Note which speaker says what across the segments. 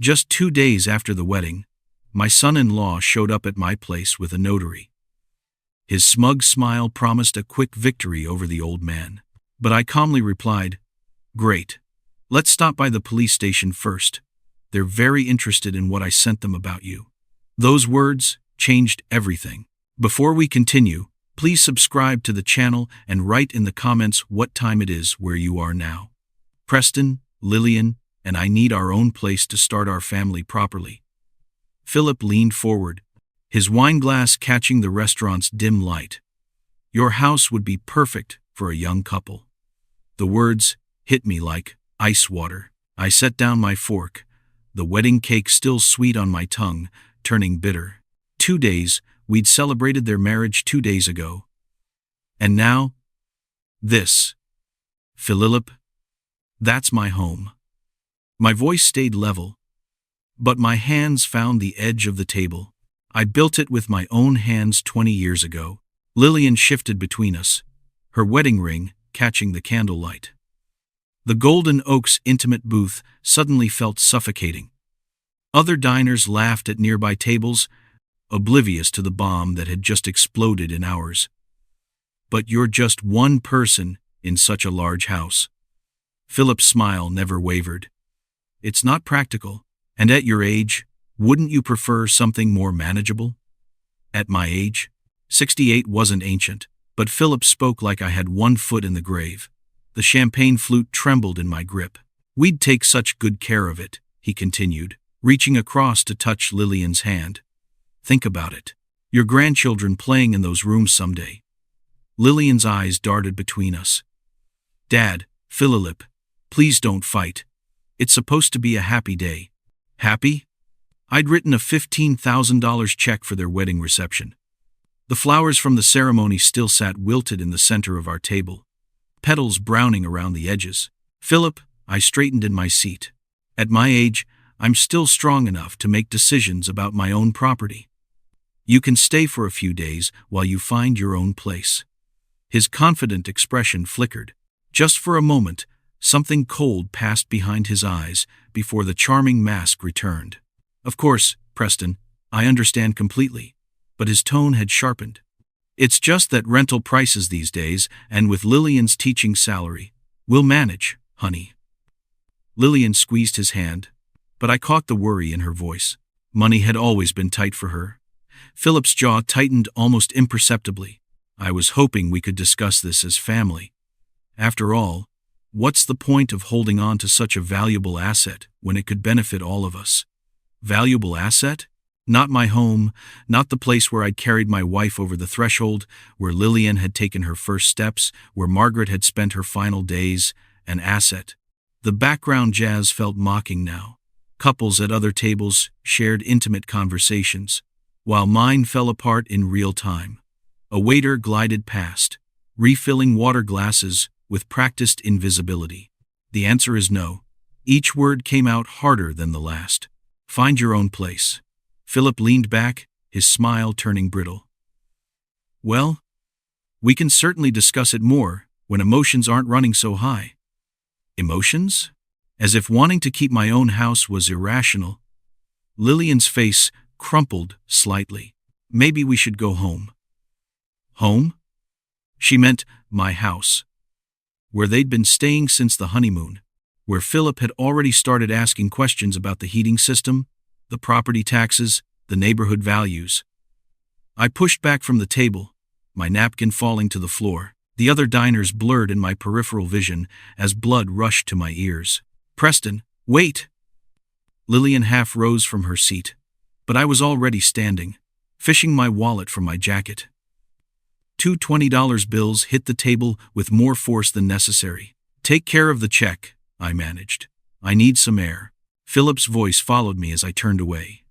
Speaker 1: Just 2 days after the wedding, my son-in-law showed up at my place with a notary. His smug smile promised a quick victory over the old man. But I calmly replied, "Great. Let's stop by the police station first. They're very interested in what I sent them about you." Those words changed everything. Before we continue, please subscribe to the channel and write in the comments what time it is where you are now. Preston, Lillian, and I need our own place to start our family properly. Philip leaned forward, his wine glass catching the restaurant's dim light. Your house would be perfect for a young couple. The words hit me like ice water. I set down my fork, the wedding cake still sweet on my tongue, turning bitter. 2 days, we'd celebrated their marriage 2 days ago. And now, this. Philip, that's my home. My voice stayed level, but my hands found the edge of the table. I built it with my own hands 20 years ago. Lillian shifted between us, her wedding ring catching the candlelight. The Golden Oaks intimate booth suddenly felt suffocating. Other diners laughed at nearby tables, oblivious to the bomb that had just exploded in ours. But you're just one person in such a large house. Philip's smile never wavered. It's not practical, and at your age, wouldn't you prefer something more manageable? At my age, 68 wasn't ancient, but Philip spoke like I had 1 foot in the grave. The champagne flute trembled in my grip. We'd take such good care of it, he continued, reaching across to touch Lillian's hand. Think about it. Your grandchildren playing in those rooms someday. Lillian's eyes darted between us. Dad, Philip, please don't fight. It's supposed to be a happy day. Happy? I'd written a $15,000 check for their wedding reception. The flowers from the ceremony still sat wilted in the center of our table, petals browning around the edges. Philip, I straightened in my seat. At my age, I'm still strong enough to make decisions about my own property. You can stay for a few days while you find your own place. His confident expression flickered. Just for a moment, something cold passed behind his eyes before the charming mask returned. Of course, Preston, I understand completely, but his tone had sharpened. It's just that rental prices these days, and with Lillian's teaching salary, we'll manage, honey. Lillian squeezed his hand, but I caught the worry in her voice. Money had always been tight for her. Philip's jaw tightened almost imperceptibly. I was hoping we could discuss this as family. After all, what's the point of holding on to such a valuable asset when it could benefit all of us? Valuable asset? Not my home, not the place where I'd carried my wife over the threshold, where Lillian had taken her first steps, where Margaret had spent her final days. An asset. The background jazz felt mocking now. Couples at other tables shared intimate conversations, while mine fell apart in real time. A waiter glided past, refilling water glasses with practiced invisibility. The answer is no. Each word came out harder than the last. Find your own place. Philip leaned back, his smile turning brittle. Well, we can certainly discuss it more when emotions aren't running so high. Emotions? As if wanting to keep my own house was irrational. Lillian's face crumpled slightly. Maybe we should go home. Home? She meant my house, where they'd been staying since the honeymoon, where Philip had already started asking questions about the heating system, the property taxes, the neighborhood values. I pushed back from the table, my napkin falling to the floor. The other diners blurred in my peripheral vision as blood rushed to my ears. Preston, wait! Lillian half rose from her seat, but I was already standing, fishing my wallet from my jacket. 2 $20 bills hit the table with more force than necessary. Take care of the check, I managed. I need some air. Philip's voice followed me as I turned away.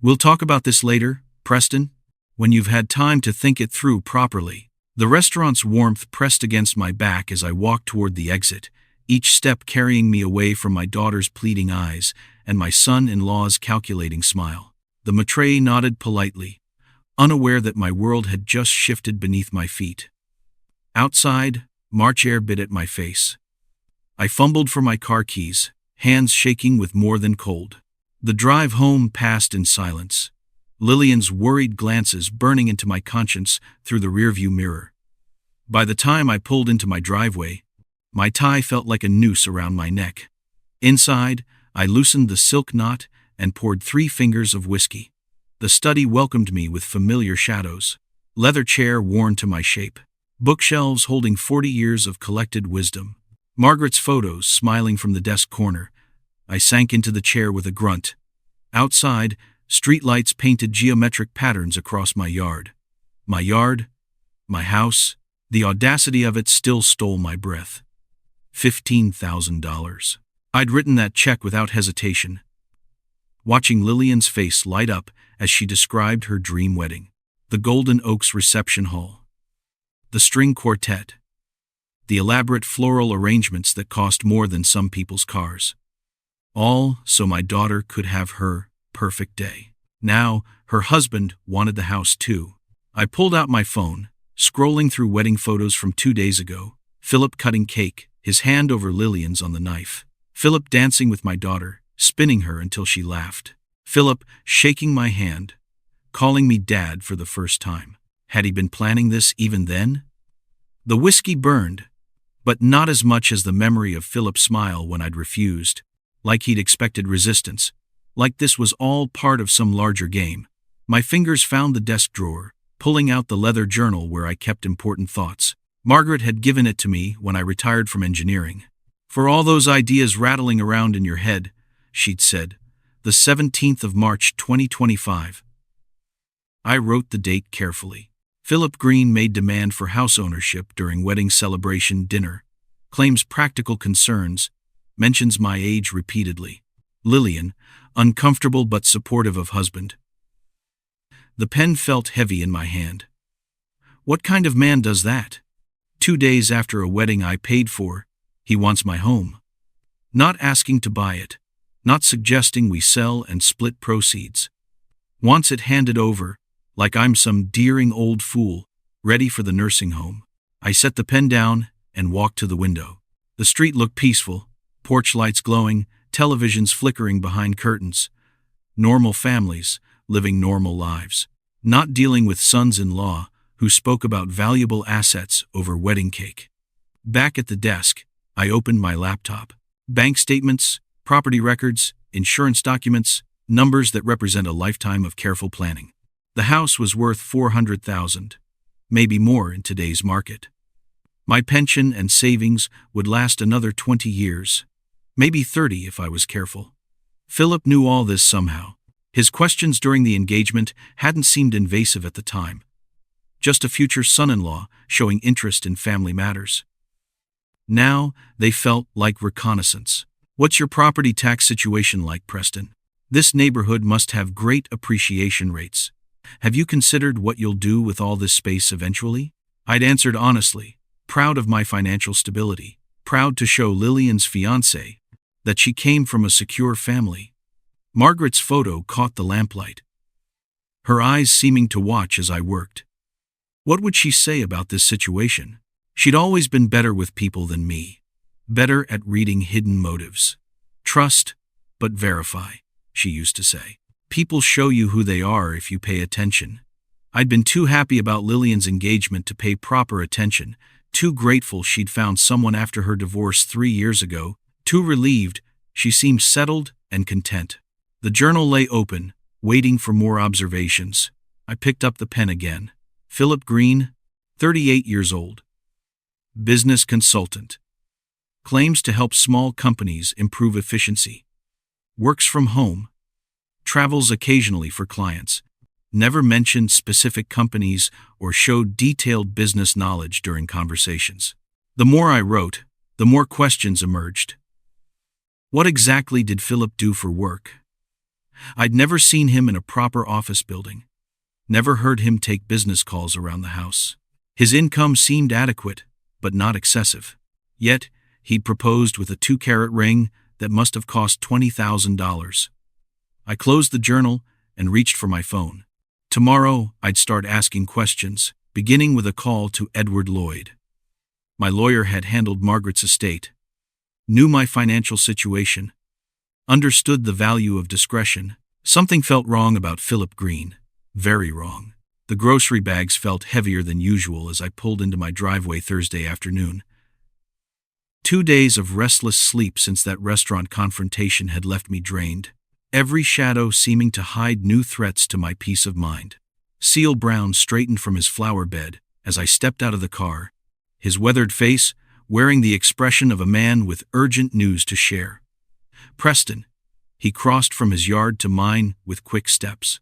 Speaker 1: We'll talk about this later, Preston, when you've had time to think it through properly. The restaurant's warmth pressed against my back as I walked toward the exit, each step carrying me away from my daughter's pleading eyes and my son-in-law's calculating smile. The maître nodded politely, unaware that my world had just shifted beneath my feet. Outside, March air bit at my face. I fumbled for my car keys, hands shaking with more than cold. The drive home passed in silence, Lillian's worried glances burning into my conscience through the rearview mirror. By the time I pulled into my driveway, my tie felt like a noose around my neck. Inside, I loosened the silk knot and poured 3 fingers of whiskey. The study welcomed me with familiar shadows. Leather chair worn to my shape. Bookshelves holding 40 years of collected wisdom. Margaret's photos smiling from the desk corner. I sank into the chair with a grunt. Outside, streetlights painted geometric patterns across my yard. My yard, my house, the audacity of it still stole my breath. $15,000. I'd written that check without hesitation, watching Lillian's face light up as she described her dream wedding. The Golden Oaks reception hall. The string quartet. The elaborate floral arrangements that cost more than some people's cars. All so my daughter could have her perfect day. Now, her husband wanted the house too. I pulled out my phone, scrolling through wedding photos from 2 days ago. Philip cutting cake, his hand over Lillian's on the knife. Philip dancing with my daughter, spinning her until she laughed. Philip shaking my hand, calling me dad for the first time. Had he been planning this even then? The whiskey burned, but not as much as the memory of Philip's smile when I'd refused, like he'd expected resistance, like this was all part of some larger game. My fingers found the desk drawer, pulling out the leather journal where I kept important thoughts. Margaret had given it to me when I retired from engineering. For all those ideas rattling around in your head, she'd said, the 17th of March 2025. I wrote the date carefully. Philip Green made demand for house ownership during wedding celebration dinner, claims practical concerns, mentions my age repeatedly. Lillian, uncomfortable but supportive of husband. The pen felt heavy in my hand. What kind of man does that? 2 days after a wedding I paid for, he wants my home. Not asking to buy it, not suggesting we sell and split proceeds. Wants it handed over, like I'm some deering old fool, ready for the nursing home. I set the pen down and walked to the window. The street looked peaceful, porch lights glowing, televisions flickering behind curtains. Normal families, living normal lives. Not dealing with sons-in-law who spoke about valuable assets over wedding cake. Back at the desk, I opened my laptop. Bank statements, property records, insurance documents, numbers that represent a lifetime of careful planning. The house was worth $400,000, maybe more in today's market. My pension and savings would last another 20 years, maybe 30 if I was careful. Philip knew all this somehow. His questions during the engagement hadn't seemed invasive at the time. Just a future son-in-law showing interest in family matters. Now, they felt like reconnaissance. What's your property tax situation like, Preston? This neighborhood must have great appreciation rates. Have you considered what you'll do with all this space eventually? I'd answered honestly, proud of my financial stability, proud to show Lillian's fiancé that she came from a secure family. Margaret's photo caught the lamplight, her eyes seeming to watch as I worked. What would she say about this situation? She'd always been better with people than me, better at reading hidden motives. Trust, but verify, she used to say. People show you who they are if you pay attention. I'd been too happy about Lillian's engagement to pay proper attention, too grateful she'd found someone after her divorce 3 years ago, too relieved she seemed settled and content. The journal lay open, waiting for more observations. I picked up the pen again. Philip Green, 38 years old. Business consultant. Claims to help small companies improve efficiency. Works from home. Travels occasionally for clients. Never mentioned specific companies or showed detailed business knowledge during conversations. The more I wrote, the more questions emerged. What exactly did Philip do for work? I'd never seen him in a proper office building. Never heard him take business calls around the house. His income seemed adequate, but not excessive. Yet, he'd proposed with a 2-carat ring that must have cost $20,000. I closed the journal and reached for my phone. Tomorrow, I'd start asking questions, beginning with a call to Edward Lloyd. My lawyer had handled Margaret's estate, knew my financial situation, Understood the value of discretion. Something felt wrong about Philip Green. Very wrong. The grocery bags felt heavier than usual as I pulled into my driveway Thursday afternoon. 2 days of restless sleep since that restaurant confrontation had left me drained, every shadow seeming to hide new threats to my peace of mind. Seal Brown straightened from his flower bed as I stepped out of the car, his weathered face wearing the expression of a man with urgent news to share. "Preston," he crossed from his yard to mine with quick steps.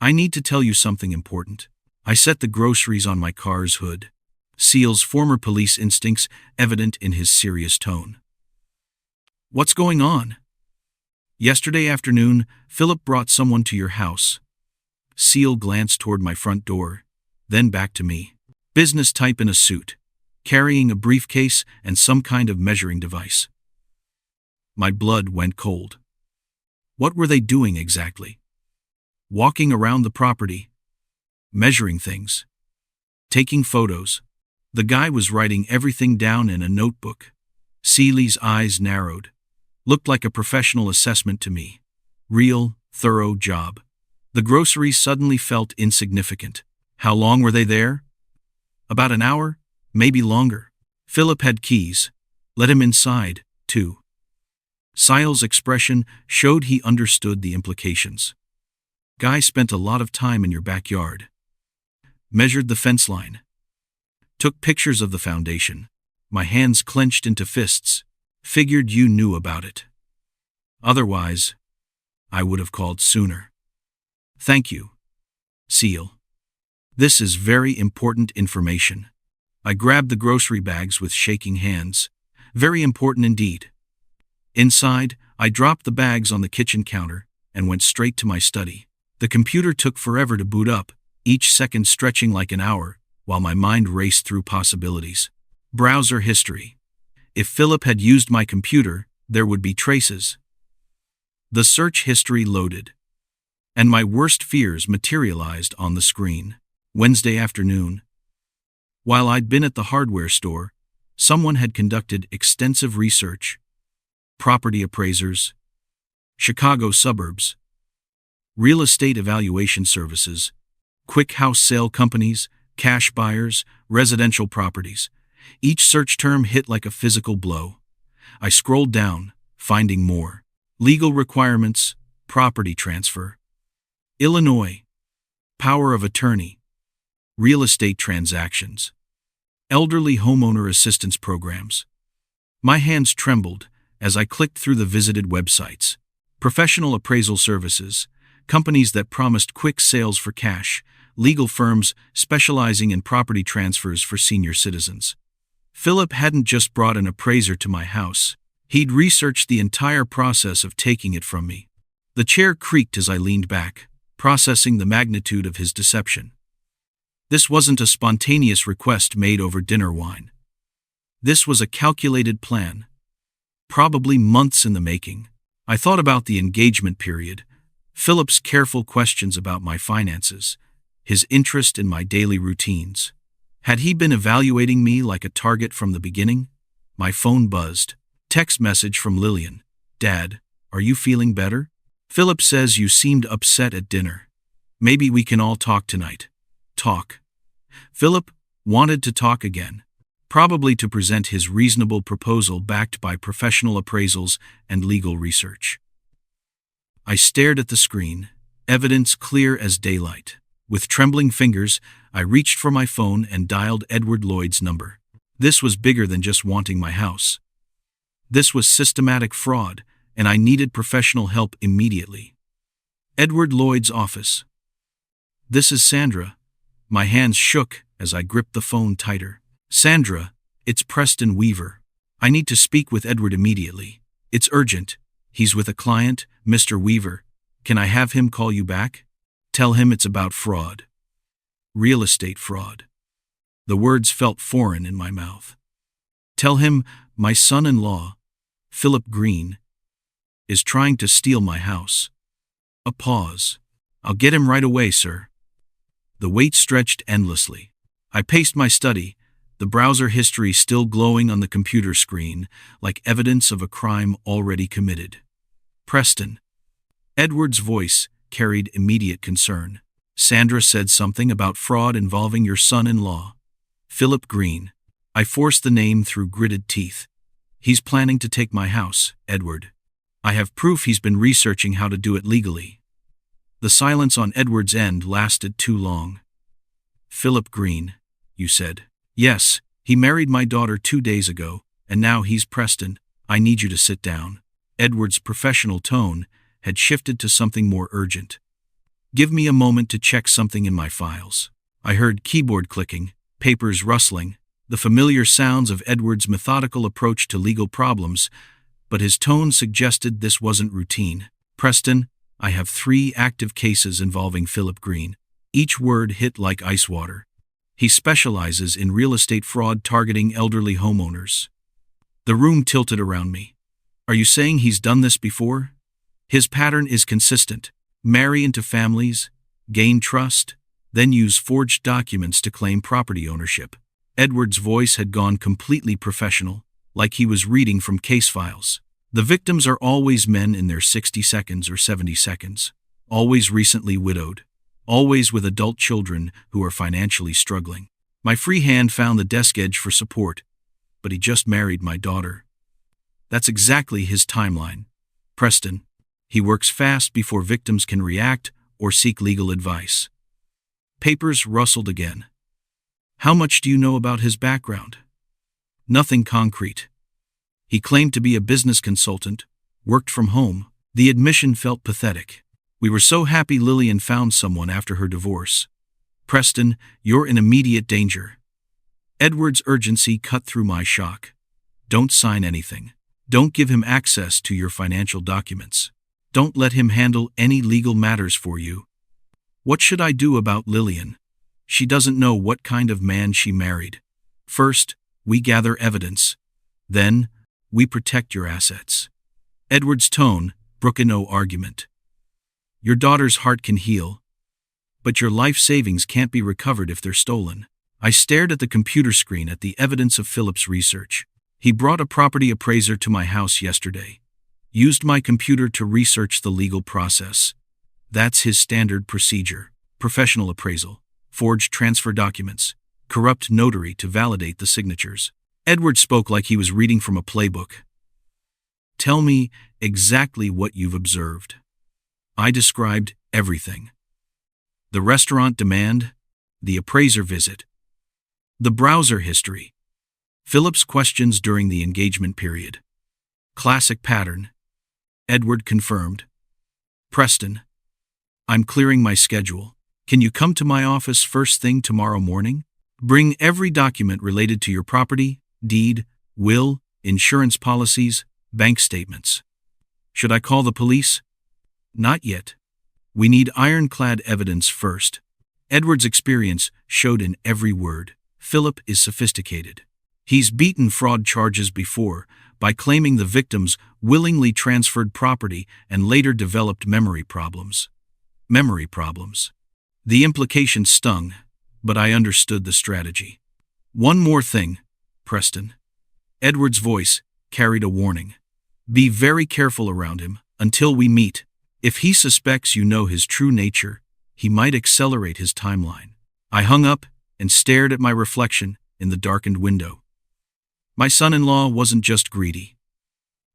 Speaker 1: "I need to tell you something important." I set the groceries on my car's hood, Seal's former police instincts evident in his serious tone. "What's going on?" "Yesterday afternoon, Philip brought someone to your house." Seal glanced toward my front door, then back to me. Business type in a suit, carrying a briefcase and some kind of measuring device. My blood went cold. What were they doing exactly? Walking around the property, measuring things, taking photos. The guy was writing everything down in a notebook. Seeley's eyes narrowed. Looked like a professional assessment to me. Real, thorough job. The groceries suddenly felt insignificant. How long were they there? About an hour, maybe longer. Philip had keys. Let him inside, too. Seal's expression showed he understood the implications. Guy spent a lot of time in your backyard. Measured the fence line. Took pictures of the foundation. My hands clenched into fists. Figured you knew about it. Otherwise, I would have called sooner. Thank you, Seal. This is very important information. I grabbed the grocery bags with shaking hands. Very important indeed. Inside, I dropped the bags on the kitchen counter and went straight to my study. The computer took forever to boot up, each second stretching like an hour, while my mind raced through possibilities. Browser history. If Philip had used my computer, there would be traces. The search history loaded, and my worst fears materialized on the screen. Wednesday afternoon. While I'd been at the hardware store, someone had conducted extensive research. Property appraisers, Chicago suburbs, real estate evaluation services, quick house sale companies, cash buyers, residential properties. Each search term hit like a physical blow. I scrolled down, finding more. Legal requirements, property transfer. Illinois, power of attorney, real estate transactions, elderly homeowner assistance programs. My hands trembled as I clicked through the visited websites. Professional appraisal services, companies that promised quick sales for cash, legal firms specializing in property transfers for senior citizens. Philip hadn't just brought an appraiser to my house. He'd researched the entire process of taking it from me. The chair creaked as I leaned back, processing the magnitude of his deception. This wasn't a spontaneous request made over dinner wine. This was a calculated plan, probably months in the making. I thought about the engagement period, Philip's careful questions about my finances, his interest in my daily routines. Had he been evaluating me like a target from the beginning? My phone buzzed. Text message from Lillian. "Dad, are you feeling better? Philip says you seemed upset at dinner. Maybe we can all talk tonight." Talk. Philip wanted to talk again, probably to present his reasonable proposal backed by professional appraisals and legal research. I stared at the screen, evidence clear as daylight. With trembling fingers, I reached for my phone and dialed Edward Lloyd's number. This was bigger than just wanting my house. This was systematic fraud, and I needed professional help immediately. Edward Lloyd's office. "This is Sandra." My hands shook as I gripped the phone tighter. "Sandra, it's Preston Weaver. I need to speak with Edward immediately. It's urgent. He's with a client, Mr. Weaver. Can I have him call you back? Tell him it's about fraud. Real estate fraud." The words felt foreign in my mouth. "Tell him my son-in-law, Philip Green, is trying to steal my house." A pause. "I'll get him right away, sir." The wait stretched endlessly. I paced my study, the browser history still glowing on the computer screen, like evidence of a crime already committed. Preston. Edward's voice carried immediate concern. Sandra said something about fraud involving your son-in-law. Philip Green. I forced the name through gritted teeth. He's planning to take my house, Edward. I have proof he's been researching how to do it legally. The silence on Edward's end lasted too long. Philip Green, you said. Yes, he married my daughter 2 days ago, and now he's Preston. I need you to sit down. Edward's professional tone had shifted to something more urgent. Give me a moment to check something in my files. I heard keyboard clicking, papers rustling, the familiar sounds of Edward's methodical approach to legal problems, but his tone suggested this wasn't routine. Preston, I have 3 active cases involving Philip Green. Each word hit like ice water. He specializes in real estate fraud targeting elderly homeowners. The room tilted around me. Are you saying he's done this before? His pattern is consistent. Marry into families, gain trust, then use forged documents to claim property ownership. Edward's voice had gone completely professional, like he was reading from case files. The victims are always men in their 60 seconds or 70 seconds, always recently widowed, always with adult children who are financially struggling. My free hand found the desk edge for support, but he just married my daughter. That's exactly his timeline. Preston. He works fast before victims can react or seek legal advice. Papers rustled again. How much do you know about his background? Nothing concrete. He claimed to be a business consultant, worked from home. The admission felt pathetic. We were so happy Lillian found someone after her divorce. Preston, you're in immediate danger. Edward's urgency cut through my shock. Don't sign anything. Don't give him access to your financial documents. Don't let him handle any legal matters for you. What should I do about Lillian? She doesn't know what kind of man she married. First, we gather evidence. Then, we protect your assets. Edward's tone brook no argument. Your daughter's heart can heal, but your life savings can't be recovered if they're stolen. I stared at the computer screen at the evidence of Philip's research. He brought a property appraiser to my house yesterday. Used my computer to research the legal process. That's his standard procedure. Professional appraisal. Forged transfer documents. Corrupt notary to validate the signatures. Edward spoke like he was reading from a playbook. Tell me exactly what you've observed. I described everything. The restaurant demand, the appraiser visit, the browser history, Philip's questions during the engagement period. Classic pattern. Edward confirmed. Preston, I'm clearing my schedule. Can you come to my office first thing tomorrow morning? Bring every document related to your property, deed, will, insurance policies, bank statements. Should I call the police? Not yet. We need ironclad evidence first. Edward's experience showed in every word. Philip is sophisticated. He's beaten fraud charges before by claiming the victims willingly transferred property and later developed memory problems. The implication stung, but I understood the strategy. One more thing, Preston. Edward's voice carried a warning. Be very careful around him until we meet. If he suspects you know his true nature, he might accelerate his timeline. I hung up and stared at my reflection in the darkened window. My son-in-law wasn't just greedy.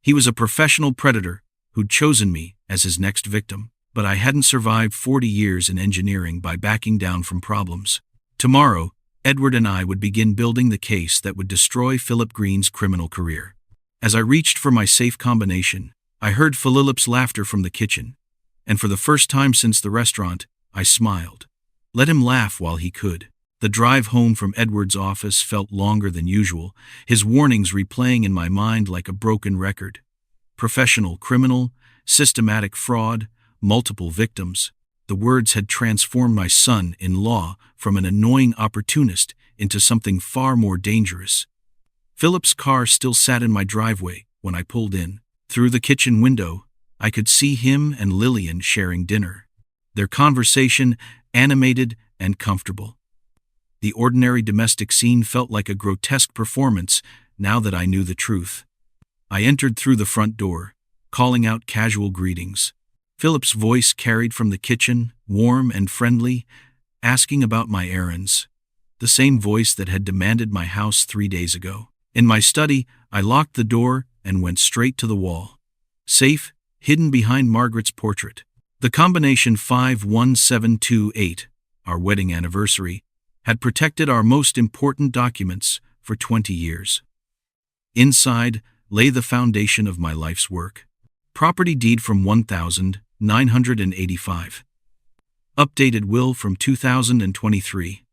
Speaker 1: He was a professional predator who'd chosen me as his next victim, but I hadn't survived 40 years in engineering by backing down from problems. Tomorrow, Edward and I would begin building the case that would destroy Philip Green's criminal career. As I reached for my safe combination, I heard Philip's laughter from the kitchen, and for the first time since the restaurant, I smiled. Let him laugh while he could. The drive home from Edward's office felt longer than usual, his warnings replaying in my mind like a broken record. Professional criminal, systematic fraud, multiple victims. The words had transformed my son-in-law from an annoying opportunist into something far more dangerous. Philip's car still sat in my driveway when I pulled in. Through the kitchen window, I could see him and Lillian sharing dinner. Their conversation animated and comfortable. The ordinary domestic scene felt like a grotesque performance now that I knew the truth. I entered through the front door, calling out casual greetings. Philip's voice carried from the kitchen, warm and friendly, asking about my errands. The same voice that had demanded my house 3 days ago. In my study, I locked the door and went straight to the wall. Safe, hidden behind Margaret's portrait. The combination 51728, our wedding anniversary, had protected our most important documents for 20 years. Inside lay the foundation of my life's work. Property deed from 1985. Updated will from 2023.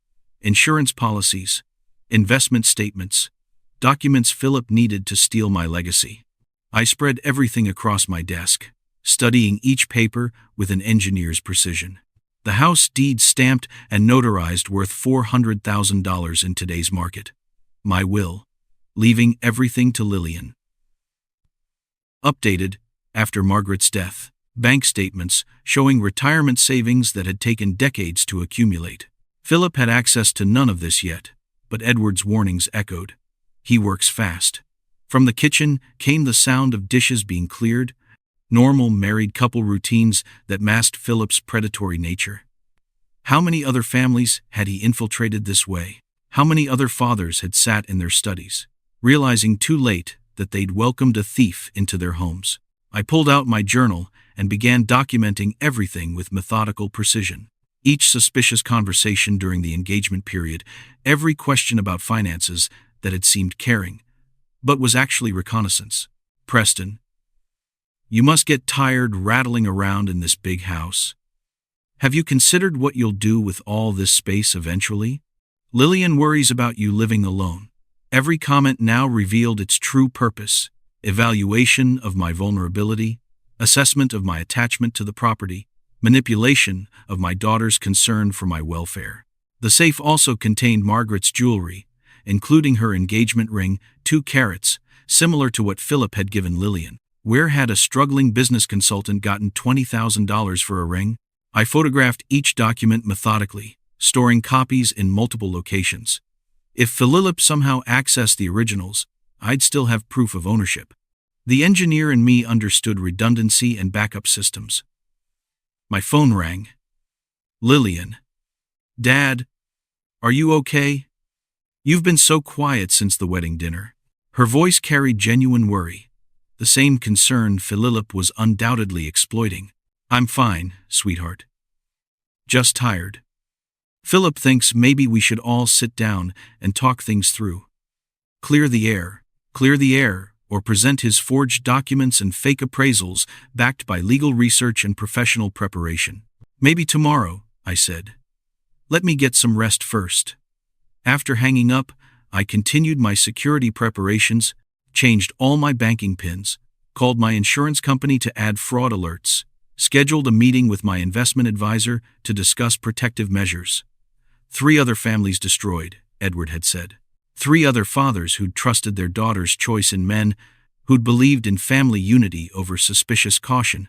Speaker 1: Insurance policies. Investment statements. Documents Philip needed to steal my legacy. I spread everything across my desk, studying each paper with an engineer's precision. The house deed stamped and notarized worth $400,000 in today's market. My will, leaving everything to Lillian. Updated, after Margaret's death, bank statements showing retirement savings that had taken decades to accumulate. Philip had access to none of this yet, but Edward's warnings echoed. He works fast. From the kitchen came the sound of dishes being cleared, normal married couple routines that masked Philip's predatory nature. How many other families had he infiltrated this way? How many other fathers had sat in their studies, realizing too late that they'd welcomed a thief into their homes? I pulled out my journal and began documenting everything with methodical precision. Each suspicious conversation during the engagement period, every question about finances that had seemed caring, but was actually reconnaissance. Preston, you must get tired rattling around in this big house. Have you considered what you'll do with all this space eventually? Lillian worries about you living alone. Every comment now revealed its true purpose: evaluation of my vulnerability, assessment of my attachment to the property, manipulation of my daughter's concern for my welfare. The safe also contained Margaret's jewelry, including her engagement ring, 2 carats, similar to what Philip had given Lillian. Where had a struggling business consultant gotten $20,000 for a ring? I photographed each document methodically, storing copies in multiple locations. If Philip somehow accessed the originals, I'd still have proof of ownership. The engineer in me understood redundancy and backup systems. My phone rang. Lillian. Dad, are you okay? You've been so quiet since the wedding dinner. Her voice carried genuine worry, the same concern Philip was undoubtedly exploiting. I'm fine, sweetheart. Just tired. Philip thinks maybe we should all sit down and talk things through. Clear the air, or present his forged documents and fake appraisals backed by legal research and professional preparation. Maybe tomorrow, I said. Let me get some rest first. After hanging up, I continued my security preparations, changed all my banking pins, called my insurance company to add fraud alerts, scheduled a meeting with my investment advisor to discuss protective measures. 3 other families destroyed, Edward had said. 3 other fathers who'd trusted their daughter's choice in men, who'd believed in family unity over suspicious caution.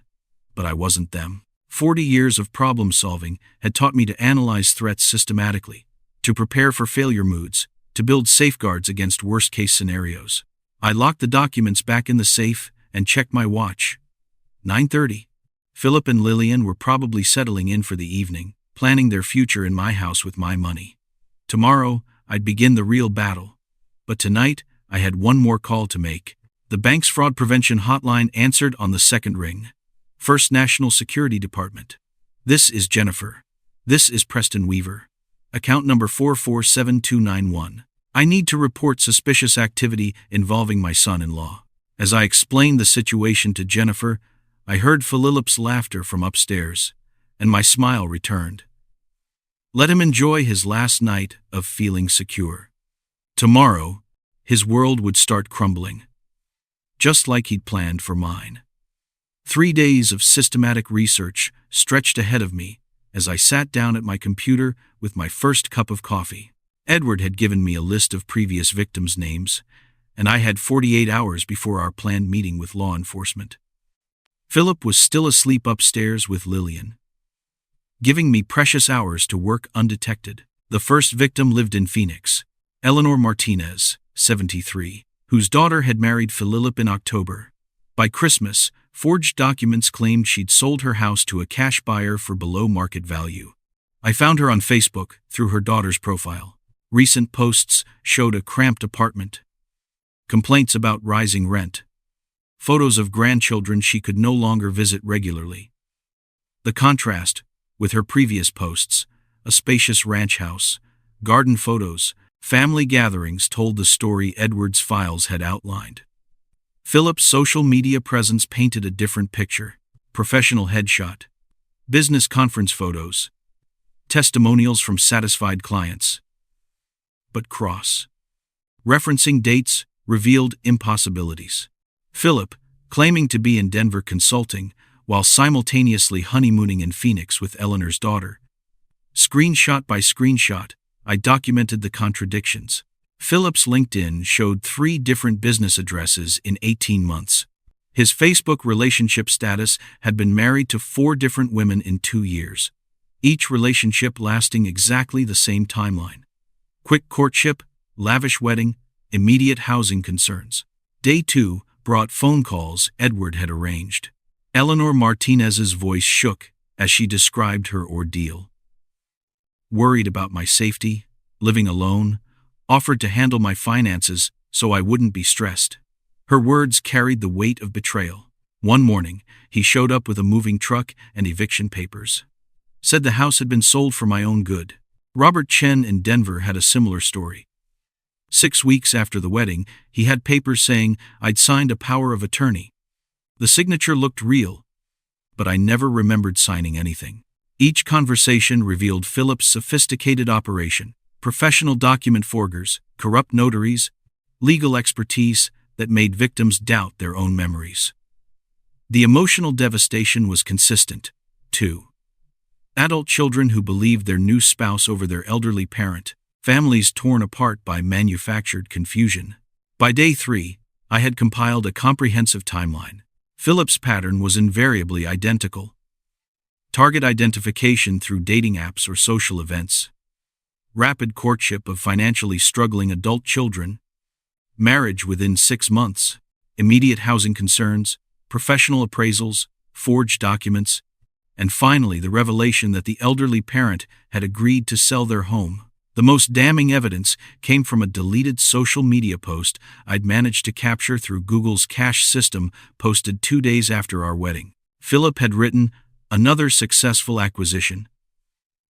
Speaker 1: But I wasn't them. 40 years of problem-solving had taught me to analyze threats systematically, to prepare for failure moods, to build safeguards against worst-case scenarios. I locked the documents back in the safe and checked my watch. 9:30. Philip and Lillian were probably settling in for the evening, planning their future in my house with my money. Tomorrow, I'd begin the real battle. But tonight, I had one more call to make. The bank's fraud prevention hotline answered on the second ring. First National Security Department. This is Jennifer. This is Preston Weaver. Account number 447291. I need to report suspicious activity involving my son-in-law. As I explained the situation to Jennifer, I heard Philip's laughter from upstairs, and my smile returned. Let him enjoy his last night of feeling secure. Tomorrow, his world would start crumbling, just like he'd planned for mine. 3 days of systematic research stretched ahead of me as I sat down at my computer with my first cup of coffee. Edward had given me a list of previous victims' names, and I had 48 hours before our planned meeting with law enforcement. Philip was still asleep upstairs with Lillian, giving me precious hours to work undetected. The first victim lived in Phoenix, Eleanor Martinez, 73, whose daughter had married Philip in October. By Christmas, forged documents claimed she'd sold her house to a cash buyer for below market value. I found her on Facebook through her daughter's profile. Recent posts showed a cramped apartment, complaints about rising rent, photos of grandchildren she could no longer visit regularly. The contrast with her previous posts, a spacious ranch house, garden photos, family gatherings told the story Edward's files had outlined. Philip's social media presence painted a different picture: professional headshot, business conference photos, testimonials from satisfied clients. But cross-referencing dates revealed impossibilities. Philip, claiming to be in Denver consulting, while simultaneously honeymooning in Phoenix with Eleanor's daughter. Screenshot by screenshot, I documented the contradictions. Philip's LinkedIn showed 3 different business addresses in 18 months. His Facebook relationship status had been married to 4 different women in 2 years, each relationship lasting exactly the same timeline. Quick courtship, lavish wedding, immediate housing concerns. Day 2 brought phone calls Edward had arranged. Eleanor Martinez's voice shook as she described her ordeal. Worried about my safety, living alone, offered to handle my finances so I wouldn't be stressed. Her words carried the weight of betrayal. One morning, he showed up with a moving truck and eviction papers. Said the house had been sold for my own good. Robert Chen in Denver had a similar story. 6 weeks after the wedding, he had papers saying I'd signed a power of attorney. The signature looked real, but I never remembered signing anything. Each conversation revealed Philip's sophisticated operation: professional document forgers, corrupt notaries, legal expertise that made victims doubt their own memories. The emotional devastation was consistent, too. Adult children who believed their new spouse over their elderly parent, families torn apart by manufactured confusion. By day 3, I had compiled a comprehensive timeline. Philip's pattern was invariably identical: target identification through dating apps or social events, rapid courtship of financially struggling adult children, marriage within 6 months, immediate housing concerns, professional appraisals, forged documents, and finally the revelation that the elderly parent had agreed to sell their home. The most damning evidence came from a deleted social media post I'd managed to capture through Google's cache system, posted 2 days after our wedding. Philip had written, "Another successful acquisition.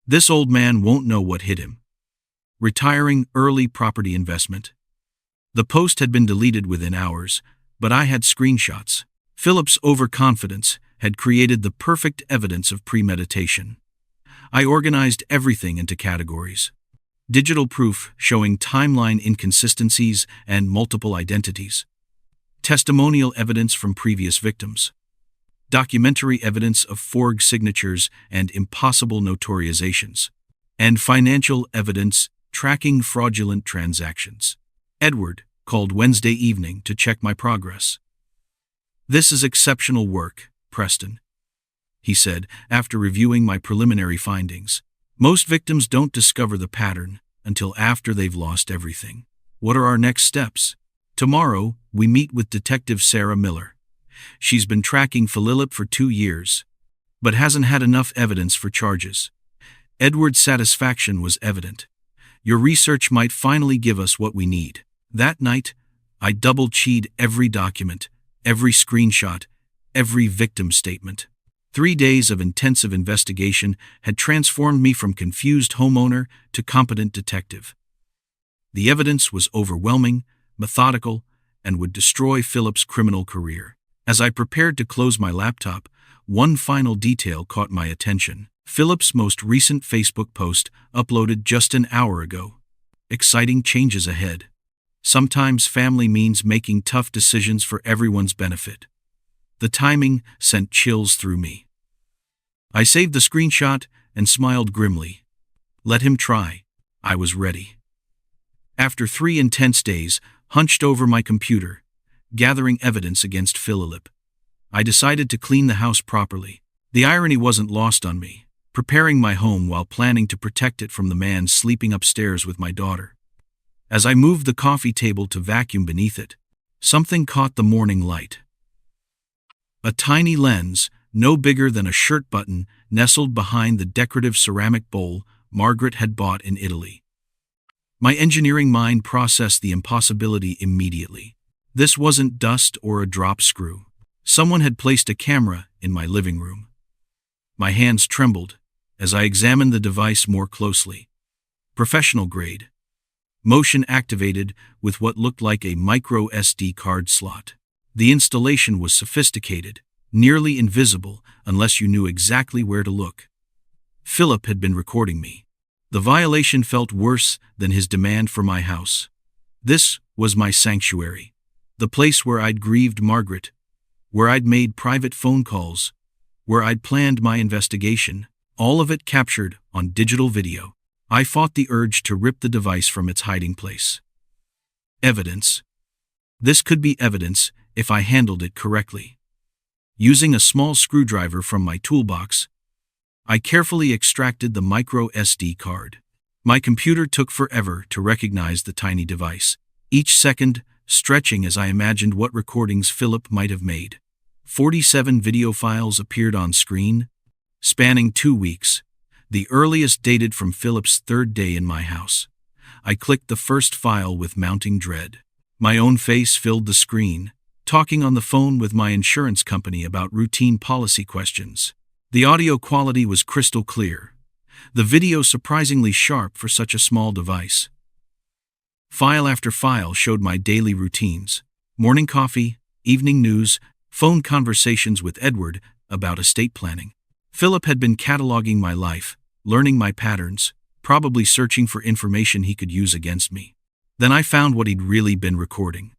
Speaker 1: This old man won't know what hit him. Retiring early property investment." The post had been deleted within hours, but I had screenshots. Philip's overconfidence had created the perfect evidence of premeditation. I organized everything into categories: digital proof showing timeline inconsistencies and multiple identities, testimonial evidence from previous victims, documentary evidence of forged signatures and impossible notarizations, and financial evidence tracking fraudulent transactions. Edward called Wednesday evening to check my progress. "This is exceptional work, Preston," he said after reviewing my preliminary findings. "Most victims don't discover the pattern until after they've lost everything. What are our next steps?" "Tomorrow, we meet with Detective Sarah Miller. She's been tracking Philip for 2 years, but hasn't had enough evidence for charges." Edward's satisfaction was evident. "Your research might finally give us what we need." That night, I double-checked every document, every screenshot, every victim statement. 3 days of intensive investigation had transformed me from confused homeowner to competent detective. The evidence was overwhelming, methodical, and would destroy Philip's criminal career. As I prepared to close my laptop, one final detail caught my attention: Philip's most recent Facebook post, uploaded just an hour ago. "Exciting changes ahead. Sometimes family means making tough decisions for everyone's benefit." The timing sent chills through me. I saved the screenshot and smiled grimly. Let him try. I was ready. After 3 intense days, hunched over my computer, gathering evidence against Philip, I decided to clean the house properly. The irony wasn't lost on me, preparing my home while planning to protect it from the man sleeping upstairs with my daughter. As I moved the coffee table to vacuum beneath it, something caught the morning light. A tiny lens, no bigger than a shirt button, nestled behind the decorative ceramic bowl Margaret had bought in Italy. My engineering mind processed the impossibility immediately. This wasn't dust or a drop screw. Someone had placed a camera in my living room. My hands trembled as I examined the device more closely. Professional grade. Motion activated with what looked like a micro SD card slot. The installation was sophisticated, nearly invisible unless you knew exactly where to look. Philip had been recording me. The violation felt worse than his demand for my house. This was my sanctuary, the place where I'd grieved Margaret, where I'd made private phone calls, where I'd planned my investigation, all of it captured on digital video. I fought the urge to rip the device from its hiding place. Evidence. This could be evidence if I handled it correctly. Using a small screwdriver from my toolbox, I carefully extracted the micro SD card. My computer took forever to recognize the tiny device, each second stretching as I imagined what recordings Philip might have made. 47 video files appeared on screen, spanning 2 weeks, the earliest dated from Philip's third day in my house. I clicked the first file with mounting dread. My own face filled the screen, talking on the phone with my insurance company about routine policy questions. The audio quality was crystal clear, the video surprisingly sharp for such a small device. File after file showed my daily routines: morning coffee, evening news, phone conversations with Edward about estate planning. Philip had been cataloging my life, learning my patterns, probably searching for information he could use against me. Then I found what he'd really been recording.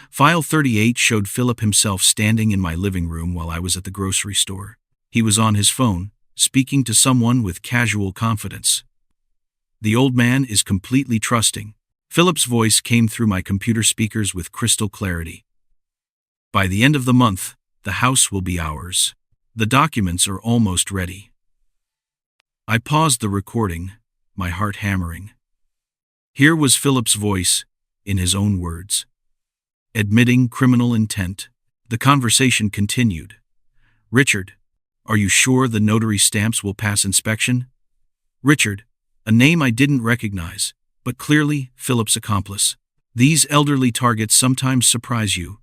Speaker 1: File 38 showed Philip himself standing in my living room while I was at the grocery store. He was on his phone, speaking to someone with casual confidence. The old man is completely trusting. Philip's voice came through my computer speakers with crystal clarity. By the end of the month, the house will be ours. The documents are almost ready. I paused the recording, my heart hammering. Here was Philip's voice, in his own words. Admitting criminal intent. The conversation continued. Richard, are you sure the notary stamps will pass inspection? Richard, a name I didn't recognize, but clearly Philip's accomplice. These elderly targets sometimes surprise you.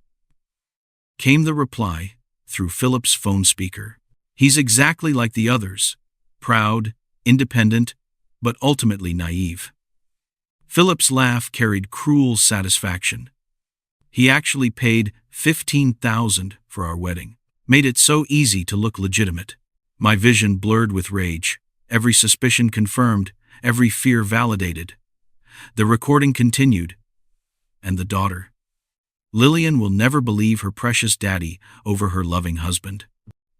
Speaker 1: Came the reply, through Philip's phone speaker. He's exactly like the others. Proud, independent, but ultimately naive. Philip's laugh carried cruel satisfaction. He actually paid $15,000 for our wedding. Made it so easy to look legitimate. My vision blurred with rage, every suspicion confirmed, every fear validated. The recording continued. And the daughter. Lillian will never believe her precious daddy over her loving husband.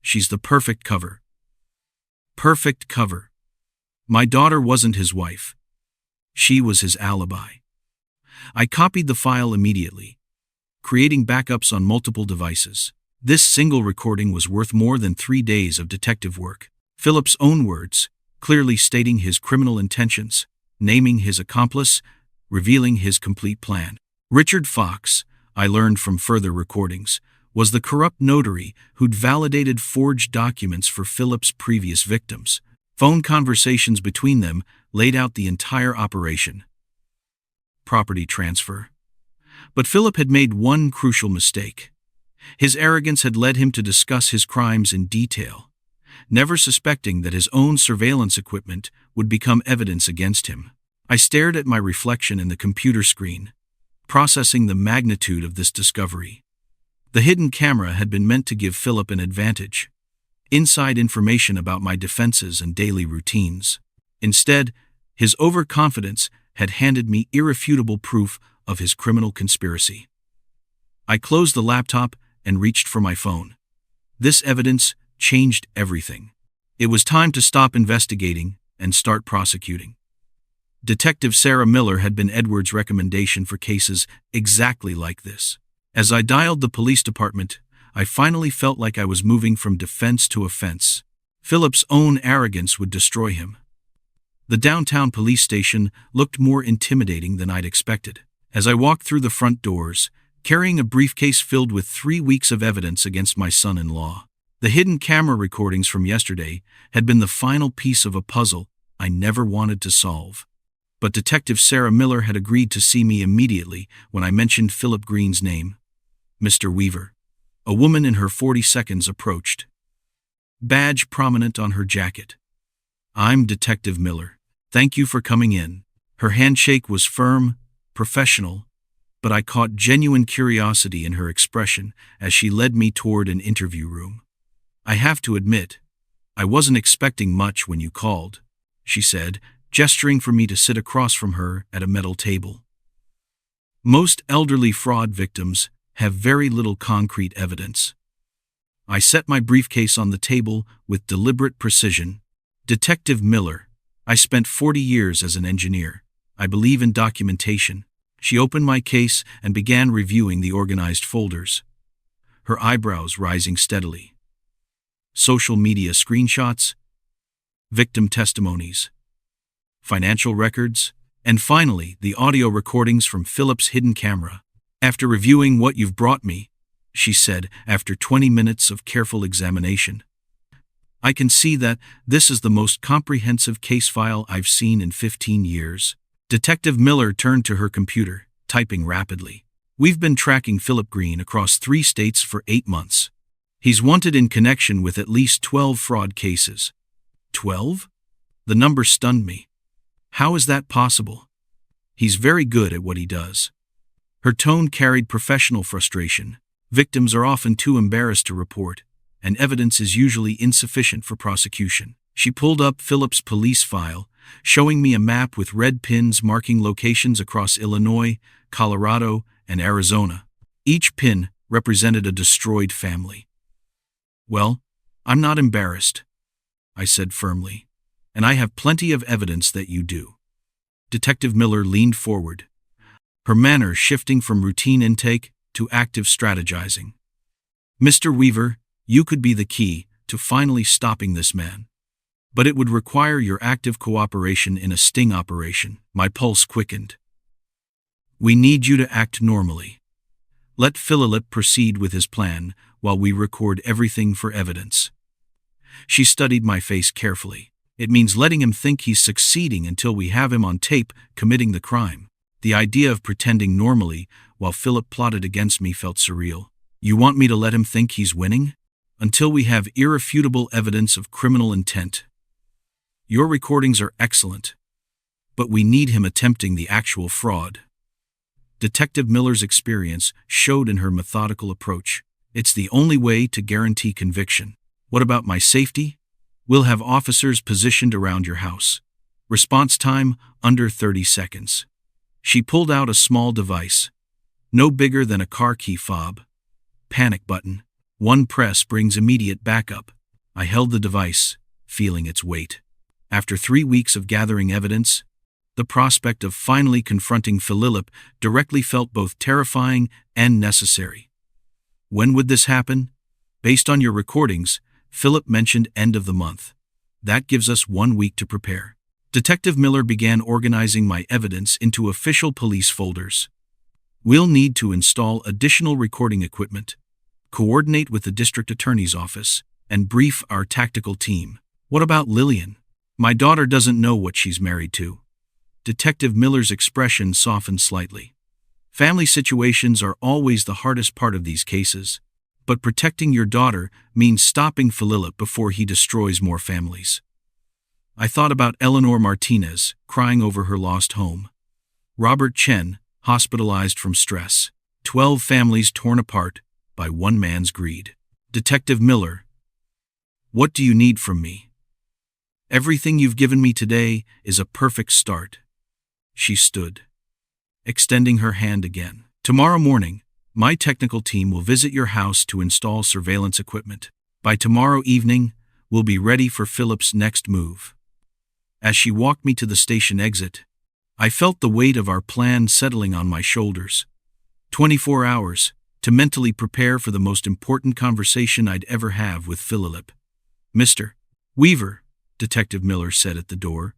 Speaker 1: She's the perfect cover. Perfect cover. My daughter wasn't his wife. She was his alibi. I copied the file immediately, creating backups on multiple devices. This single recording was worth more than 3 days of detective work. Philip's own words, clearly stating his criminal intentions, naming his accomplice, revealing his complete plan. Richard Fox, I learned from further recordings, was the corrupt notary who'd validated forged documents for Philip's previous victims. Phone conversations between them laid out the entire operation. Property transfer. But Philip had made one crucial mistake. His arrogance had led him to discuss his crimes in detail, never suspecting that his own surveillance equipment would become evidence against him. I stared at my reflection in the computer screen, processing the magnitude of this discovery. The hidden camera had been meant to give Philip an advantage, inside information about my defenses and daily routines. Instead, his overconfidence had handed me irrefutable proof of his criminal conspiracy. I closed the laptop and reached for my phone. This evidence changed everything. It was time to stop investigating and start prosecuting. Detective Sarah Miller had been Edward's recommendation for cases exactly like this. As I dialed the police department, I finally felt like I was moving from defense to offense. Philip's own arrogance would destroy him. The downtown police station looked more intimidating than I'd expected. As I walked through the front doors, carrying a briefcase filled with 3 weeks of evidence against my son-in-law. The hidden camera recordings from yesterday had been the final piece of a puzzle I never wanted to solve. But Detective Sarah Miller had agreed to see me immediately when I mentioned Philip Green's name. Mr. Weaver. A woman in her 40s approached. Badge prominent on her jacket. I'm Detective Miller. Thank you for coming in. Her handshake was firm, professional, but I caught genuine curiosity in her expression as she led me toward an interview room. I have to admit, I wasn't expecting much when you called, she said, gesturing for me to sit across from her at a metal table. Most elderly fraud victims have very little concrete evidence. I set my briefcase on the table with deliberate precision. Detective Miller, I spent 40 years as an engineer. I believe in documentation. She opened my case and began reviewing the organized folders, her eyebrows rising steadily. Social media screenshots, victim testimonies, financial records, and finally the audio recordings from Philip's hidden camera. After reviewing what you've brought me, she said after 20 minutes of careful examination, I can see that this is the most comprehensive case file I've seen in 15 years. Detective Miller turned to her computer, typing rapidly. We've been tracking Philip Green across 3 states for 8 months. He's wanted in connection with at least 12 fraud cases. 12? The number stunned me. How is that possible? He's very good at what he does. Her tone carried professional frustration. Victims are often too embarrassed to report, and evidence is usually insufficient for prosecution. She pulled up Philip's police file, showing me a map with red pins marking locations across Illinois, Colorado, and Arizona. Each pin represented a destroyed family. Well, I'm not embarrassed, I said firmly, and I have plenty of evidence that you do. Detective Miller leaned forward, her manner shifting from routine intake to active strategizing. Mr. Weaver, you could be the key to finally stopping this man. But it would require your active cooperation in a sting operation. My pulse quickened. We need you to act normally. Let Philip proceed with his plan while we record everything for evidence. She studied my face carefully. It means letting him think he's succeeding until we have him on tape committing the crime. The idea of pretending normally while Philip plotted against me felt surreal. You want me to let him think he's winning? Until we have irrefutable evidence of criminal intent. Your recordings are excellent, but we need him attempting the actual fraud. Detective Miller's experience showed in her methodical approach. It's the only way to guarantee conviction. What about my safety? We'll have officers positioned around your house. Response time, under 30 seconds. She pulled out a small device, no bigger than a car key fob. Panic button. One press brings immediate backup. I held the device, feeling its weight. After 3 weeks of gathering evidence, the prospect of finally confronting Philip directly felt both terrifying and necessary. When would this happen? Based on your recordings, Philip mentioned end of the month. That gives us 1 week to prepare. Detective Miller began organizing my evidence into official police folders. We'll need to install additional recording equipment, coordinate with the district attorney's office, and brief our tactical team. What about Lillian? My daughter doesn't know what she's married to. Detective Miller's expression softened slightly. Family situations are always the hardest part of these cases, but protecting your daughter means stopping Philip before he destroys more families. I thought about Eleanor Martinez, crying over her lost home. Robert Chen, hospitalized from stress. 12 families torn apart by one man's greed. Detective Miller, what do you need from me? Everything you've given me today is a perfect start. She stood, extending her hand again. Tomorrow morning, my technical team will visit your house to install surveillance equipment. By tomorrow evening, we'll be ready for Philip's next move. As she walked me to the station exit, I felt the weight of our plan settling on my shoulders. 24 hours to mentally prepare for the most important conversation I'd ever have with Philip. Mr. Weaver, Detective Miller said at the door.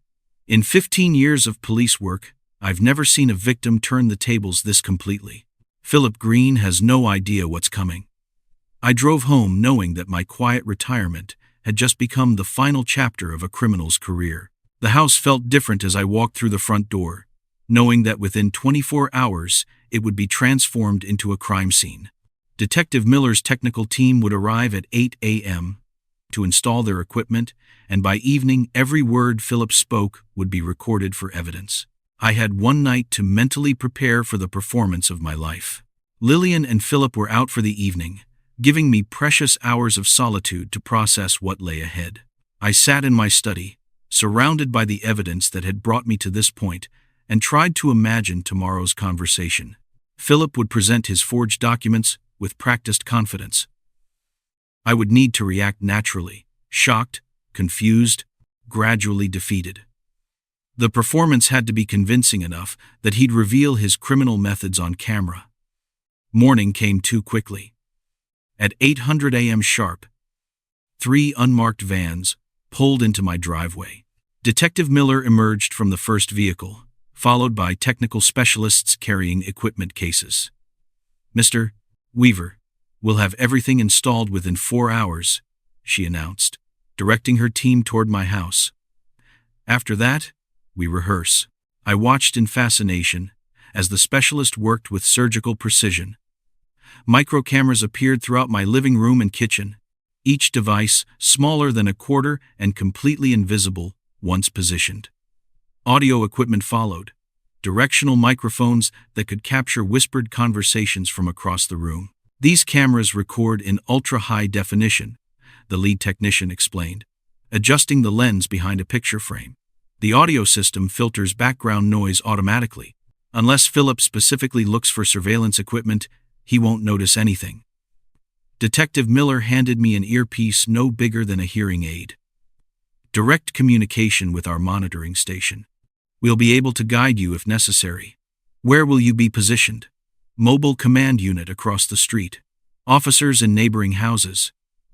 Speaker 1: In 15 years of police work, I've never seen a victim turn the tables this completely. Philip Green has no idea what's coming. I drove home knowing that my quiet retirement had just become the final chapter of a criminal's career. The house felt different as I walked through the front door, knowing that within 24 hours it would be transformed into a crime scene. Detective Miller's technical team would arrive at 8 a.m. to install their equipment, and by evening every word Philip spoke would be recorded for evidence. I had one night to mentally prepare for the performance of my life. Lillian and Philip were out for the evening, giving me precious hours of solitude to process what lay ahead. I sat in my study, surrounded by the evidence that had brought me to this point, and tried to imagine tomorrow's conversation. Philip would present his forged documents with practiced confidence. I would need to react naturally, shocked, confused, gradually defeated. The performance had to be convincing enough that he'd reveal his criminal methods on camera. Morning came too quickly. At 8:00 a.m. sharp, 3 unmarked vans pulled into my driveway. Detective Miller emerged from the first vehicle, followed by technical specialists carrying equipment cases. "Mr. Weaver, we'll have everything installed within 4 hours," she announced, directing her team toward my house. "After that, we rehearse." I watched in fascination as the specialist worked with surgical precision. Micro cameras appeared throughout my living room and kitchen, each device smaller than a quarter and completely invisible once positioned. Audio equipment followed, directional microphones that could capture whispered conversations from across the room. "These cameras record in ultra-high definition," the lead technician explained, adjusting the lens behind a picture frame. "The audio system filters background noise automatically. Unless Philip specifically looks for surveillance equipment, he won't notice anything." Detective Miller handed me an earpiece no bigger than a hearing aid. "Direct communication with our monitoring station. We'll be able to guide you if necessary. Where will you be positioned?" "Mobile command unit across the street. Officers in neighboring houses.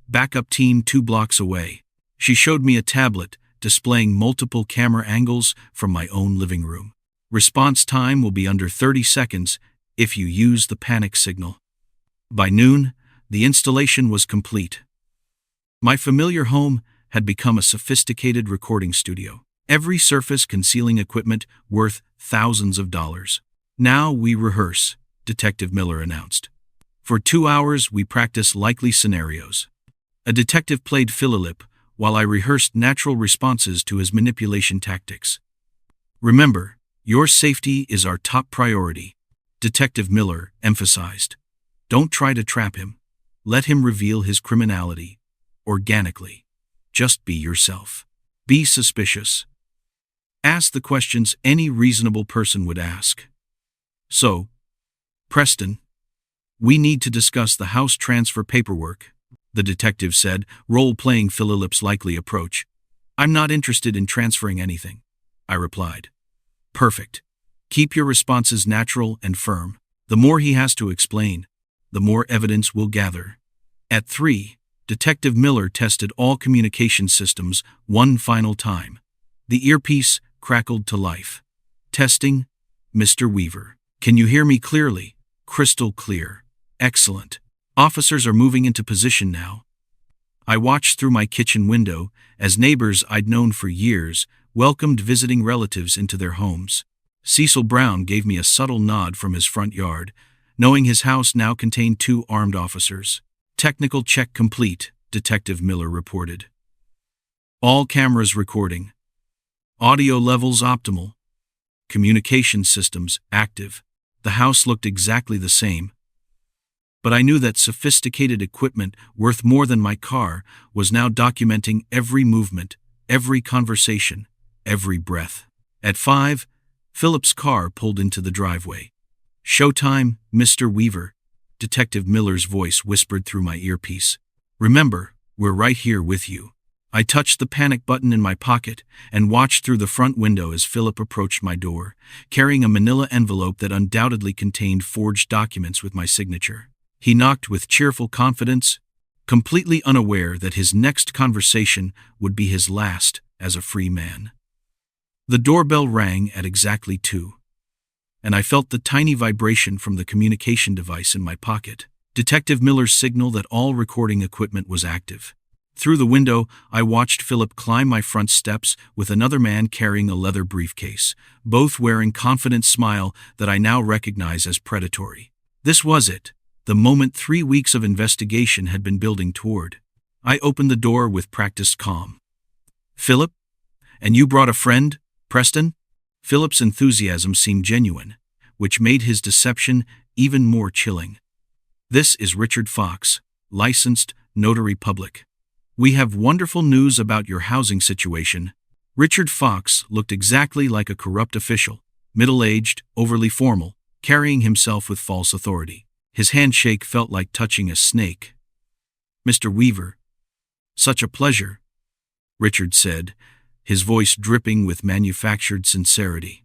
Speaker 1: Backup team 2 blocks away." She showed me a tablet displaying multiple camera angles from my own living room. "Response time will be under 30 seconds if you use the panic signal." By noon, the installation was complete. My familiar home had become a sophisticated recording studio. Every surface concealing equipment worth thousands of dollars. "Now we rehearse," Detective Miller announced. For 2 hours we practiced likely scenarios. A detective played Philip while I rehearsed natural responses to his manipulation tactics. "Remember, your safety is our top priority," Detective Miller emphasized. "Don't try to trap him. Let him reveal his criminality organically. Just be yourself. Be suspicious. Ask the questions any reasonable person would ask. So, Preston, we need to discuss the house transfer paperwork," the detective said, role-playing Philip's likely approach. "I'm not interested in transferring anything," I replied. "Perfect. Keep your responses natural and firm. The more he has to explain, the more evidence we'll gather." At 3, Detective Miller tested all communication systems one final time. The earpiece crackled to life. "Testing, Mr. Weaver. Can you hear me clearly?" "Crystal clear." "Excellent. Officers are moving into position now." I watched through my kitchen window as neighbors I'd known for years welcomed visiting relatives into their homes. Cecil Brown gave me a subtle nod from his front yard, knowing his house now contained 2 armed officers. "Technical check complete," Detective Miller reported. "All cameras recording. Audio levels optimal. Communication systems active." The house looked exactly the same. But I knew that sophisticated equipment worth more than my car was now documenting every movement, every conversation, every breath. At 5, Philip's car pulled into the driveway. "Showtime, Mr. Weaver," Detective Miller's voice whispered through my earpiece. "Remember, we're right here with you." I touched the panic button in my pocket and watched through the front window as Philip approached my door, carrying a manila envelope that undoubtedly contained forged documents with my signature. He knocked with cheerful confidence, completely unaware that his next conversation would be his last as a free man. The doorbell rang at exactly 2. and I felt the tiny vibration from the communication device in my pocket. Detective Miller's signal that all recording equipment was active. Through the window, I watched Philip climb my front steps with another man carrying a leather briefcase, both wearing confident smile that I now recognize as predatory. This was it, the moment 3 weeks of investigation had been building toward. I opened the door with practiced calm. "Philip? And you brought a friend, Preston?" Philip's enthusiasm seemed genuine, which made his deception even more chilling. "This is Richard Fox, licensed Notary Public. We have wonderful news about your housing situation." Richard Fox looked exactly like a corrupt official, middle-aged, overly formal, carrying himself with false authority. His handshake felt like touching a snake. "Mr. Weaver, such a pleasure," Richard said, his voice dripping with manufactured sincerity.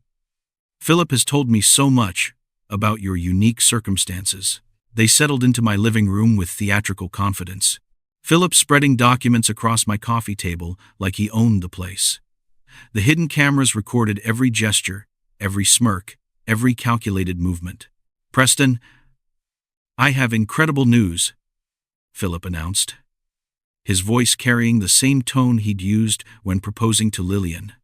Speaker 1: "Philip has told me so much about your unique circumstances." They settled into my living room with theatrical confidence. Philip spreading documents across my coffee table like he owned the place. The hidden cameras recorded every gesture, every smirk, every calculated movement. "Preston, I have incredible news," Philip announced, his voice carrying the same tone he'd used when proposing to Lillian.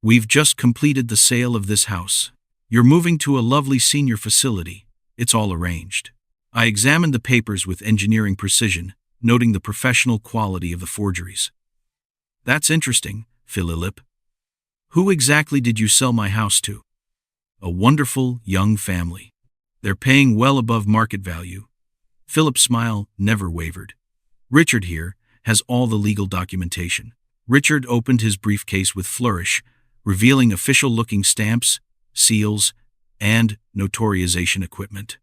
Speaker 1: "We've just completed the sale of this house. You're moving to a lovely senior facility. It's all arranged." I examined the papers with engineering precision, noting the professional quality of the forgeries. "That's interesting, Philip. Who exactly did you sell my house to?" "A wonderful, young family. They're paying well above market value." Philip's smile never wavered. "Richard here has all the legal documentation." Richard opened his briefcase with flourish, revealing official-looking stamps, seals, and notarization equipment.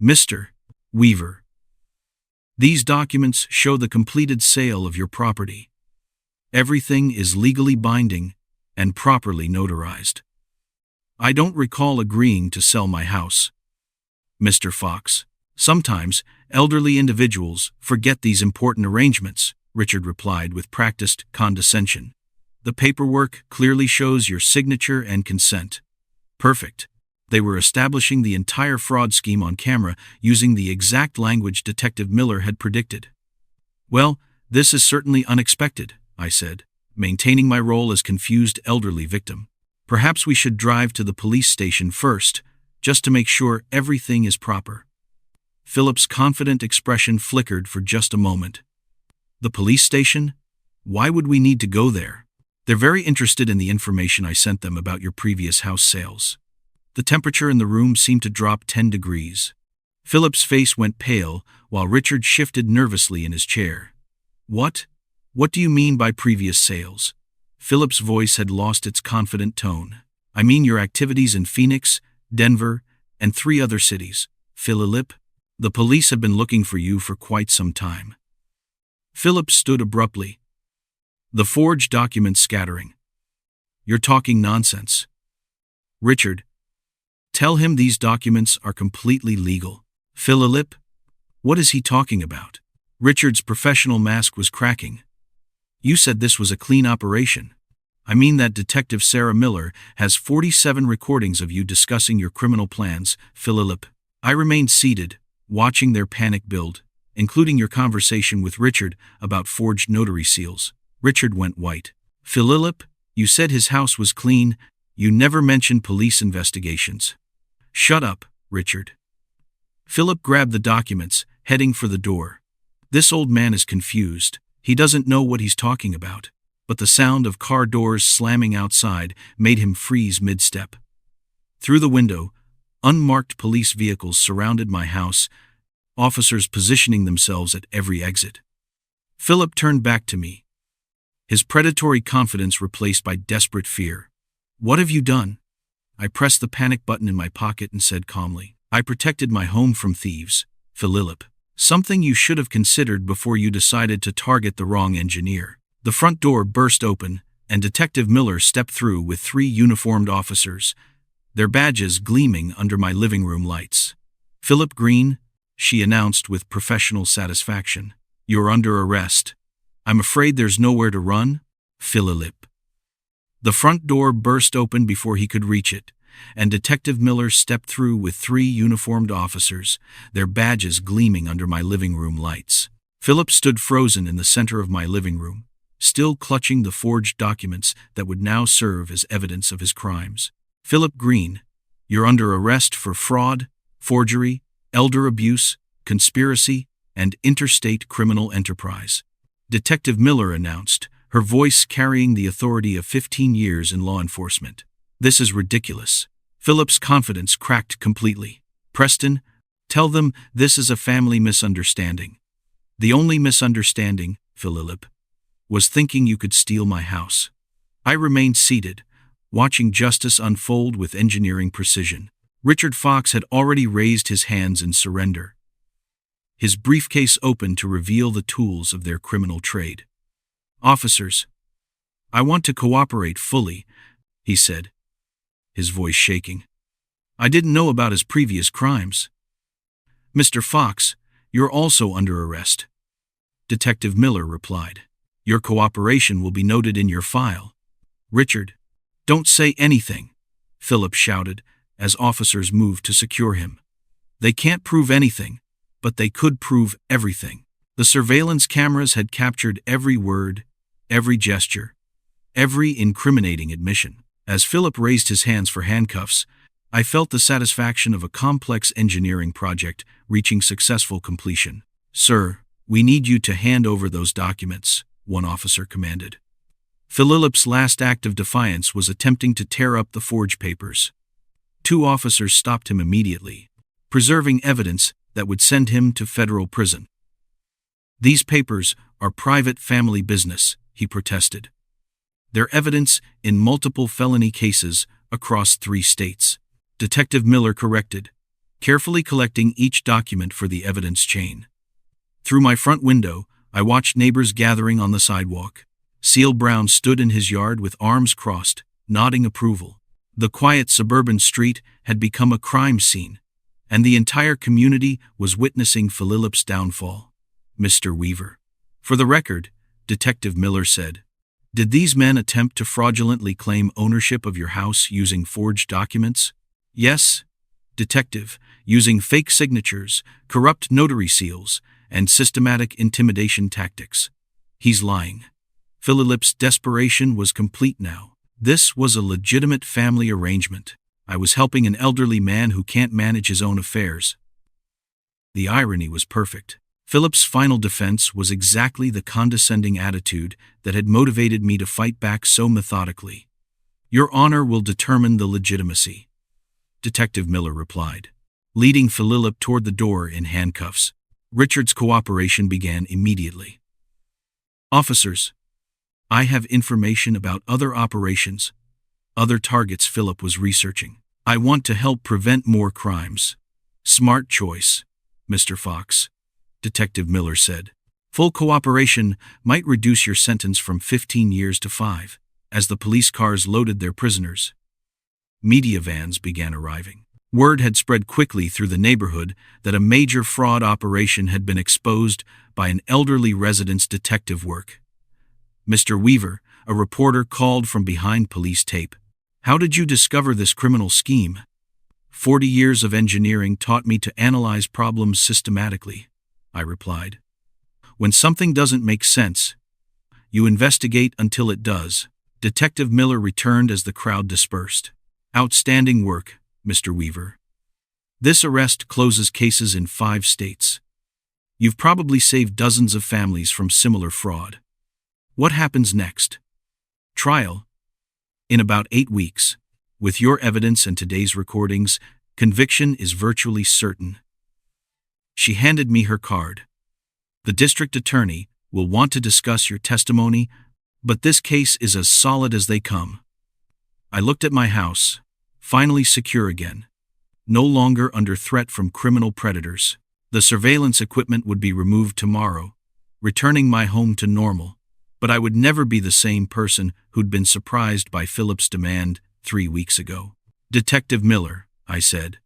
Speaker 1: "Mr. Weaver, these documents show the completed sale of your property. Everything is legally binding and properly notarized. I don't recall agreeing to sell my house, Mr. Fox. Sometimes, elderly individuals forget these important arrangements," Richard replied with practiced condescension. "The paperwork clearly shows your signature and consent." Perfect. They were establishing the entire fraud scheme on camera using the exact language Detective Miller had predicted. "Well, this is certainly unexpected," I said, maintaining my role as confused elderly victim. "Perhaps we should drive to the police station first, just to make sure everything is proper." Philip's confident expression flickered for just a moment. "The police station? Why would we need to go there?" "They're very interested in the information I sent them about your previous house sales." The temperature in the room seemed to drop 10 degrees. Philip's face went pale, while Richard shifted nervously in his chair. What do you mean by previous sales?" Philip's voice had lost its confident tone. "I mean your activities in Phoenix, Denver, and 3 other cities, Philip. The police have been looking for you for quite some time." Philip stood abruptly, the forged documents scattering. "You're talking nonsense. Richard, tell him these documents are completely legal." "Philip, what is he talking about?" Richard's professional mask was cracking. "You said this was a clean operation." "I mean that Detective Sarah Miller has 47 recordings of you discussing your criminal plans, Philip." I remained seated, watching their panic build, including your conversation with Richard about forged notary seals. Richard went white. "Philip, you said his house was clean. You never mentioned police investigations." "Shut up, Richard." Philip grabbed the documents, heading for the door. This old man is confused. He doesn't know what he's talking about. But the sound of car doors slamming outside made him freeze mid-step. Through the window, unmarked police vehicles surrounded my house, officers positioning themselves at every exit. Philip turned back to me, his predatory confidence replaced by desperate fear. "What have you done?" I pressed the panic button in my pocket and said calmly, "I protected my home from thieves, Philip. Something you should have considered before you decided to target the wrong engineer." The front door burst open, and Detective Miller stepped through with 3 uniformed officers, their badges gleaming under my living room lights. "Philip Green," she announced with professional satisfaction, "you're under arrest. I'm afraid there's nowhere to run, Philip." The front door burst open before he could reach it, and Detective Miller stepped through with 3 uniformed officers, their badges gleaming under my living room lights. Philip stood frozen in the center of my living room, still clutching the forged documents that would now serve as evidence of his crimes. "Philip Green, you're under arrest for fraud, forgery, elder abuse, conspiracy, and interstate criminal enterprise," Detective Miller announced, her voice carrying the authority of 15 years in law enforcement. "This is ridiculous." Philip's confidence cracked completely. "Preston, tell them this is a family misunderstanding. The only misunderstanding, Philip, was thinking you could steal my house." I remained seated, watching justice unfold with engineering precision. Richard Fox had already raised his hands in surrender, his briefcase open to reveal the tools of their criminal trade. "Officers, I want to cooperate fully," he said, his voice shaking. "I didn't know about his previous crimes." "Mr. Fox, you're also under arrest," Detective Miller replied. "Your cooperation will be noted in your file." "Richard, don't say anything," Philip shouted as officers moved to secure him. "They can't prove anything, but they could prove everything." The surveillance cameras had captured every word, every gesture, every incriminating admission. As Philip raised his hands for handcuffs, I felt the satisfaction of a complex engineering project reaching successful completion. "Sir, we need you to hand over those documents," one officer commanded. Philip's last act of defiance was attempting to tear up the forged papers. 2 officers stopped him immediately, preserving evidence that would send him to federal prison. "These papers are private family business," he protested. "They're evidence in multiple felony cases across 3 states. Detective Miller corrected, carefully collecting each document for the evidence chain. Through my front window, I watched neighbors gathering on the sidewalk. Seal Brown stood in his yard with arms crossed, nodding approval. The quiet suburban street had become a crime scene, and the entire community was witnessing Philip's downfall. "Mr. Weaver, for the record," Detective Miller said, "did these men attempt to fraudulently claim ownership of your house using forged documents?" "Yes, Detective, using fake signatures, corrupt notary seals, and systematic intimidation tactics." "He's lying." Philip's desperation was complete now. This was a legitimate family arrangement. I was helping an elderly man who can't manage his own affairs. The irony was perfect. Philip's final defense was exactly the condescending attitude that had motivated me to fight back so methodically. "Your honor will determine the legitimacy," Detective Miller replied, leading Philip toward the door in handcuffs. Richard's cooperation began immediately. "Officers, I have information about other operations, other targets Philip was researching. I want to help prevent more crimes." "Smart choice, Mr. Fox," Detective Miller said. "Full cooperation might reduce your sentence from 15 years to 5. As the police cars loaded their prisoners, media vans began arriving. Word had spread quickly through the neighborhood that a major fraud operation had been exposed by an elderly resident's detective work. "Mr. Weaver," a reporter called from behind police tape, "how did you discover this criminal scheme?" 40 years of engineering taught me to analyze problems systematically," I replied. "When something doesn't make sense, you investigate until it does." Detective Miller returned as the crowd dispersed. "Outstanding work, Mr. Weaver. This arrest closes cases in 5 states. You've probably saved dozens of families from similar fraud. What happens next?" "Trial. In about 8 weeks. With your evidence and today's recordings, conviction is virtually certain." She handed me her card. "The district attorney will want to discuss your testimony, but this case is as solid as they come." I looked at my house, finally secure again, no longer under threat from criminal predators. The surveillance equipment would be removed tomorrow, returning my home to normal, but I would never be the same person who'd been surprised by Philip's demand 3 weeks ago. "Detective Miller," I said,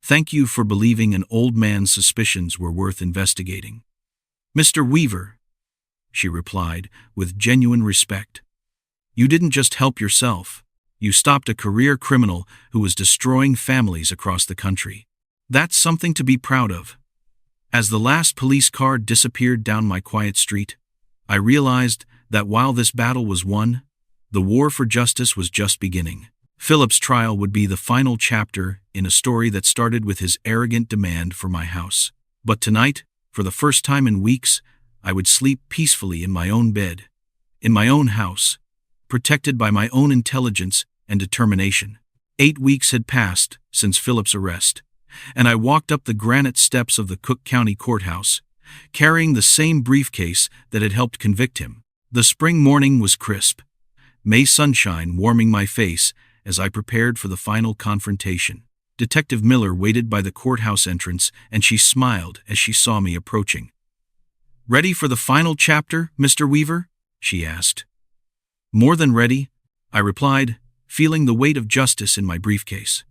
Speaker 1: "thank you for believing an old man's suspicions were worth investigating." "Mr. Weaver," she replied with genuine respect, "you didn't just help yourself, You stopped a career criminal who was destroying families across the country. That's something to be proud of." As the last police car disappeared down my quiet street, I realized that while this battle was won, the war for justice was just beginning. Philip's trial would be the final chapter in a story that started with his arrogant demand for my house. But tonight, for the first time in weeks, I would sleep peacefully in my own bed, in my own house, protected by my own intelligence and determination. 8 weeks had passed since Philip's arrest, and I walked up the granite steps of the Cook County Courthouse, carrying the same briefcase that had helped convict him. The spring morning was crisp, May sunshine warming my face as I prepared for the final confrontation. Detective Miller waited by the courthouse entrance, and she smiled as she saw me approaching. "Ready for the final chapter, Mr. Weaver?" she asked. "More than ready," I replied, feeling the weight of justice in my briefcase.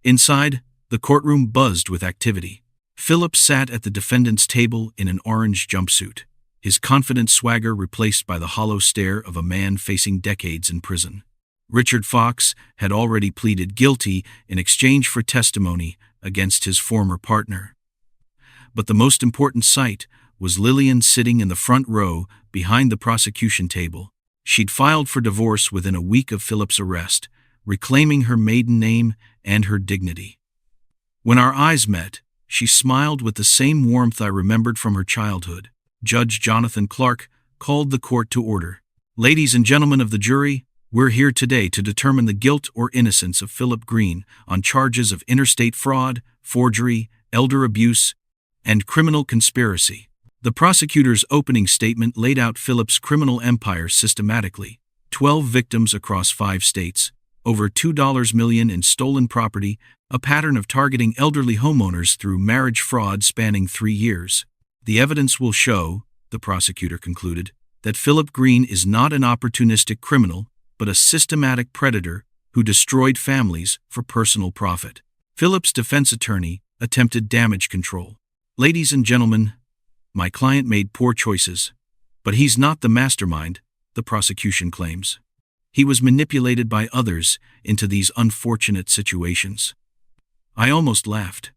Speaker 1: Inside, the courtroom buzzed with activity. Philip sat at the defendant's table in an orange jumpsuit, his confident swagger replaced by the hollow stare of a man facing decades in prison. Richard Fox had already pleaded guilty in exchange for testimony against his former partner. But the most important sight was Lillian sitting in the front row behind the prosecution table. She'd filed for divorce within a week of Philip's arrest, reclaiming her maiden name and her dignity. When our eyes met, she smiled with the same warmth I remembered from her childhood. Judge Jonathan Clark called the court to order. "Ladies and gentlemen of the jury, we're here today to determine the guilt or innocence of Philip Green on charges of interstate fraud, forgery, elder abuse, and criminal conspiracy." The prosecutor's opening statement laid out Philip's criminal empire systematically: 12 victims across 5 states, over $2 million in stolen property, a pattern of targeting elderly homeowners through marriage fraud spanning 3 years. "The evidence will show," the prosecutor concluded, "that Philip Green is not an opportunistic criminal, but a systematic predator who destroyed families for personal profit." Philip's defense attorney attempted damage control. "Ladies and gentlemen, my client made poor choices, but he's not the mastermind," the prosecution claims. "He was manipulated by others into these unfortunate situations." I almost laughed.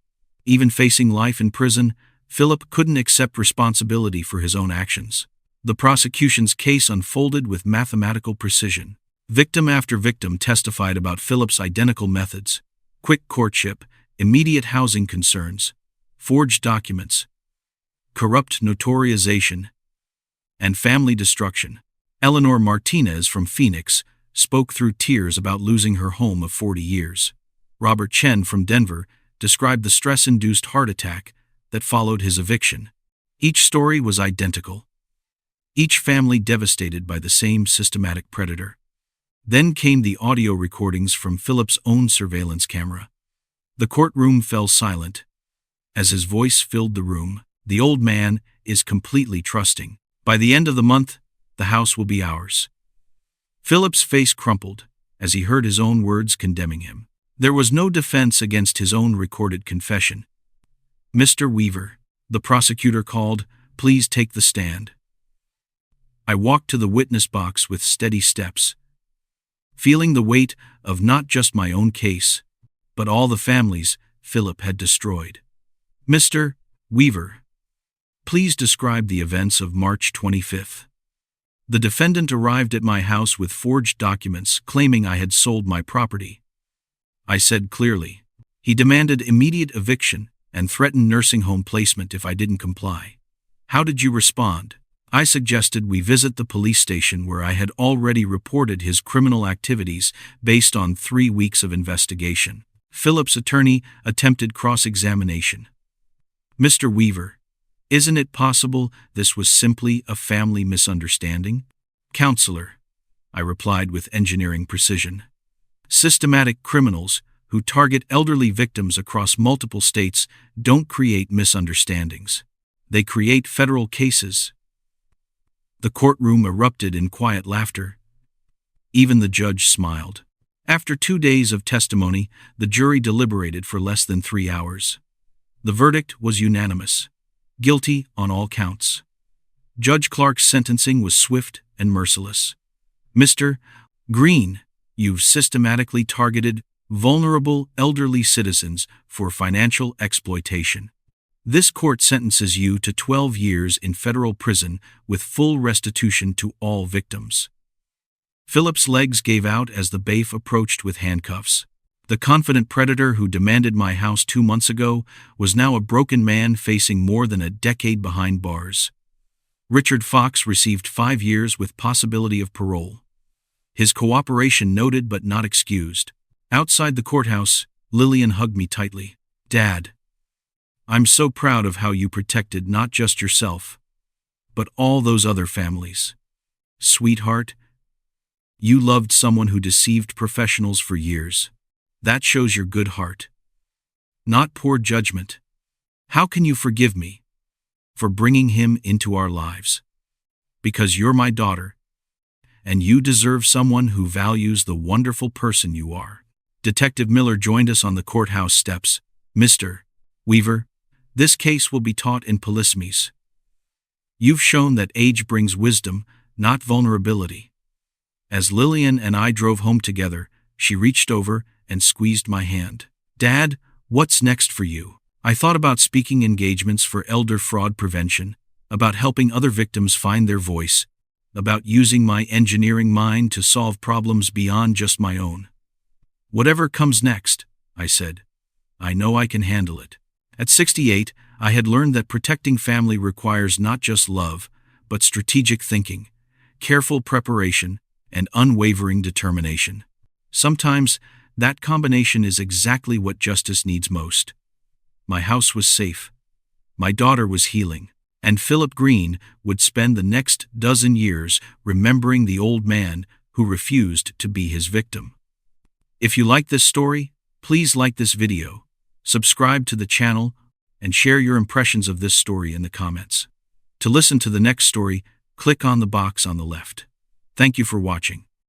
Speaker 1: Even facing life in prison, Philip couldn't accept responsibility for his own actions. The prosecution's case unfolded with mathematical precision. Victim after victim testified about Philip's identical methods: quick courtship, immediate housing concerns, forged documents, corrupt notarization, and family destruction. Eleanor Martinez from Phoenix spoke through tears about losing her home of 40 years. Robert Chen from Denver described the stress-induced heart attack that followed his eviction. Each story was identical. Each family devastated by the same systematic predator. Then came the audio recordings from Philip's own surveillance camera. The courtroom fell silent. As his voice filled the room, "The old man is completely trusting. By the end of the month, the house will be ours." Philip's face crumpled as he heard his own words condemning him. There was no defense against his own recorded confession. "Mr. Weaver," the prosecutor called, "please take the stand." I walked to the witness box with steady steps, feeling the weight of not just my own case, but all the families Philip had destroyed. "Mr. Weaver, please describe the events of March 25th. The defendant arrived at my house with forged documents claiming I had sold my property," I said clearly. "He demanded immediate eviction and threatened nursing home placement if I didn't comply. How did you respond?" I suggested we visit the police station where I had already reported his criminal activities based on 3 weeks of investigation. Philip's attorney attempted cross-examination. "Mr. Weaver, isn't it possible this was simply a family misunderstanding?" "Counselor," I replied with engineering precision, "systematic criminals who target elderly victims across multiple states don't create misunderstandings. They create federal cases." The courtroom erupted in quiet laughter. Even the judge smiled. After 2 days of testimony, the jury deliberated for less than 3 hours. The verdict was unanimous: guilty on all counts. Judge Clark's sentencing was swift and merciless. "Mr. Green, You've systematically targeted vulnerable elderly citizens for financial exploitation. This court sentences you to 12 years in federal prison with full restitution to all victims." Philip's legs gave out as the bailiff approached with handcuffs. The confident predator who demanded my house 2 months ago was now a broken man facing more than a decade behind bars. Richard Fox received 5 years with possibility of parole. His cooperation noted but not excused. Outside the courthouse, Lillian hugged me tightly. "Dad, I'm so proud of how you protected not just yourself, but all those other families. Sweetheart, you loved someone who deceived professionals for years. That shows your good heart, not poor judgment. How can you forgive me for bringing him into our lives? Because you're my daughter, and you deserve someone who values the wonderful person you are." Detective Miller joined us on the courthouse steps. "Mr. Weaver, this case will be taught in Polissemies. You've shown that age brings wisdom, not vulnerability." As Lillian and I drove home together, she reached over and squeezed my hand. "Dad, what's next for you?" I thought about speaking engagements for elder fraud prevention, about helping other victims find their voice, about using my engineering mind to solve problems beyond just my own. "Whatever comes next," I said, "I know I can handle it." At 68, I had learned that protecting family requires not just love, but strategic thinking, careful preparation, and unwavering determination. Sometimes, that combination is exactly what justice needs most. My house was safe. My daughter was healing. And Philip Green would spend the next dozen years remembering the old man who refused to be his victim. If you like this story, please like this video, subscribe to the channel, and share your impressions of this story in the comments. To listen to the next story, click on the box on the left. Thank you for watching.